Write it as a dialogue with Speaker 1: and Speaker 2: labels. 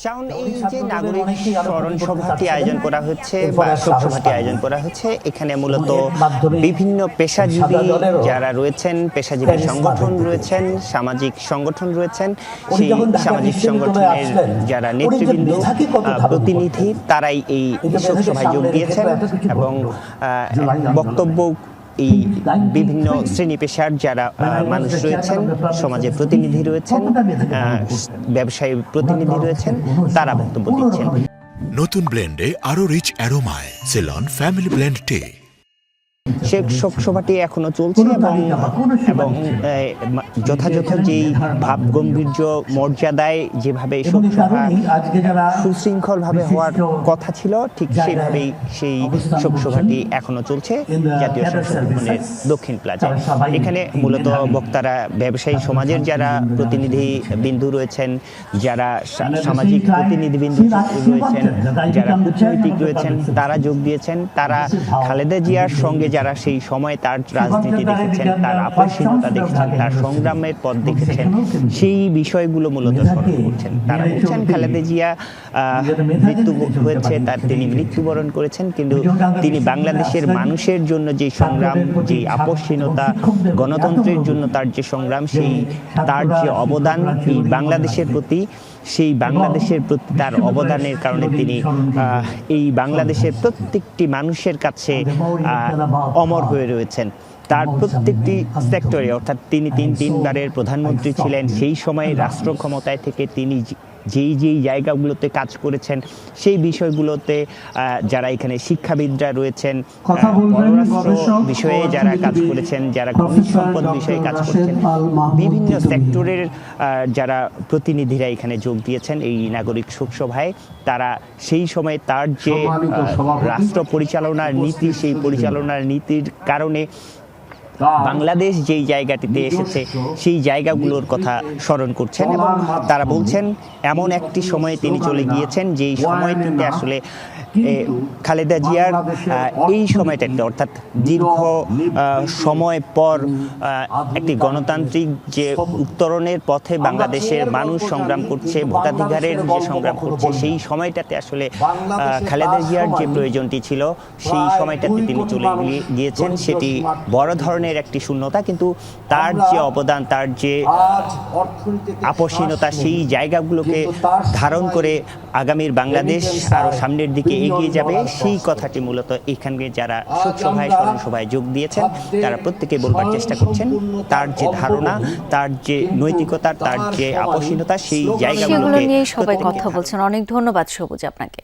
Speaker 1: শাওন, এই যে নাগরিক স্মরণ সভাটি আয়োজন করা হচ্ছে বা শোক সভাটি আয়োজন করা হচ্ছে, এখানে মূলত বিভিন্ন পেশাজীবী যারা রয়েছেন, পেশাজীবী সংগঠন রয়েছেন, সামাজিক সংগঠন রয়েছেন, সেই সামাজিক সংগঠনের যারা নেতৃবৃন্দ প্রতিনিধি তারাই এই শোক সভায় যোগ দিয়েছেন এবং বক্তব্য এই বিভিন্ন শ্রেণী পেশার যারা মানুষ রয়েছেন, সমাজের প্রতিনিধি রয়েছেন, ব্যবসায়ী প্রতিনিধি রয়েছেন, তারা বক্তব্য দিচ্ছেন।
Speaker 2: নতুন ব্লেন্ডে আরো রিচ অ্যারোমায় সেলন ফ্যামিলি ব্লেন্ড টে।
Speaker 1: সে শোক সভাটি এখনো চলছে এবং যথাযথ যেই ভাব গম্ভীর্য মর্যাদায় যেভাবে শোক সভা সুশৃঙ্খলভাবে হওয়ার কথা ছিল, ঠিক সেইভাবেই সেই শোক সভাটি এখনো চলছে জাতীয় সংসদ ভবনের দক্ষিণ প্লাজায়। এখানে মূলত বক্তারা ব্যবসায়ী সমাজের যারা প্রতিনিধি বিন্দু রয়েছেন, যারা সামাজিক প্রতিনিধি বিন্দু রয়েছেন, যারা কূটনৈতিক রয়েছেন, তারা যোগ দিয়েছেন। তারা খালেদা জিয়ার সঙ্গে যারা সেই সময় তার রাজনীতি দেখেছেন, তার আপসহীনতা দেখেছেন, তার সংগ্রামের পথ দেখেছেন, সেই বিষয়গুলো মূলত স্মরণ করছেন। তারা বলছেন খালেদা জিয়া মৃত্যু হয়েছে, তিনি মৃত্যুবরণ করেছেন, কিন্তু তিনি বাংলাদেশের মানুষের জন্য যে সংগ্রাম, যে আপসহীনতা, গণতন্ত্রের জন্য তার যে সংগ্রাম, তার যে অবদান এই বাংলাদেশের প্রতি, সেই বাংলাদেশের প্রতি তার অবদানের কারণে তিনি এই বাংলাদেশের প্রত্যেকটি মানুষের কাছে অমর হয়ে রয়েছেন। তার প্রত্যেকটি সেক্টরে, অর্থাৎ তিনি তিনবারের প্রধানমন্ত্রী ছিলেন, সেই সময় রাষ্ট্র ক্ষমতায় থেকে তিনি যেই জায়গাগুলোতে কাজ করেছেন, সেই বিষয়গুলোতে যারা এখানে শিক্ষাবিদরা রয়েছেন, পররাষ্ট্র বিষয়ে যারা কাজ করেছেন, যারা খনিজ সম্পদ বিষয়ে কাজ করেছেন, বিভিন্ন সেক্টরের যারা প্রতিনিধিরা এখানে যোগ দিয়েছেন এই নাগরিক শোক সভায়, তারা সেই সময় তার যে রাষ্ট্র পরিচালনার নীতি, সেই পরিচালনার নীতির কারণে বাংলাদেশ যেই জায়গাটিতে এসেছে সেই জায়গাগুলোর কথা স্মরণ করছেন এবং তারা বলছেন এমন একটি সময়ে তিনি চলে গিয়েছেন যেই সময়টিতে আসলে খালেদা জিয়ার এই সময়টাতে, অর্থাৎ দীর্ঘ সময় পর একটি গণতান্ত্রিক যে উত্তরণের পথে বাংলাদেশের মানুষ সংগ্রাম করছে, ভোটাধিকারের যে সংগ্রাম করছে, সেই সময়টাতে আসলে খালেদা জিয়ার যে প্রয়োজনটি ছিল সেই সময়টাতে তিনি চলে গিয়েছেন। সেটি বড় ধরনের একটি শূন্যতা, কিন্তু তার যে অবদান, তার যে আপসহীনতা, সেই জায়গাগুলোকে ধারণ করে আগামীর বাংলাদেশ আরো সামনের দিকে এগিয়ে যাবে, সেই কথাটি মূলত এখানে যারা শোক সভায়, স্মরণ সভায় যোগ দিয়েছেন তারা প্রত্যেকে বলবার চেষ্টা করছেন। তার যে ধারণা, তার যে নৈতিকতা, তার যে আপসহীনতা, সেই জায়গাগুলো নিয়ে
Speaker 3: সবাই কথা বলছেন। অনেক ধন্যবাদ সবুজ আপনাকে।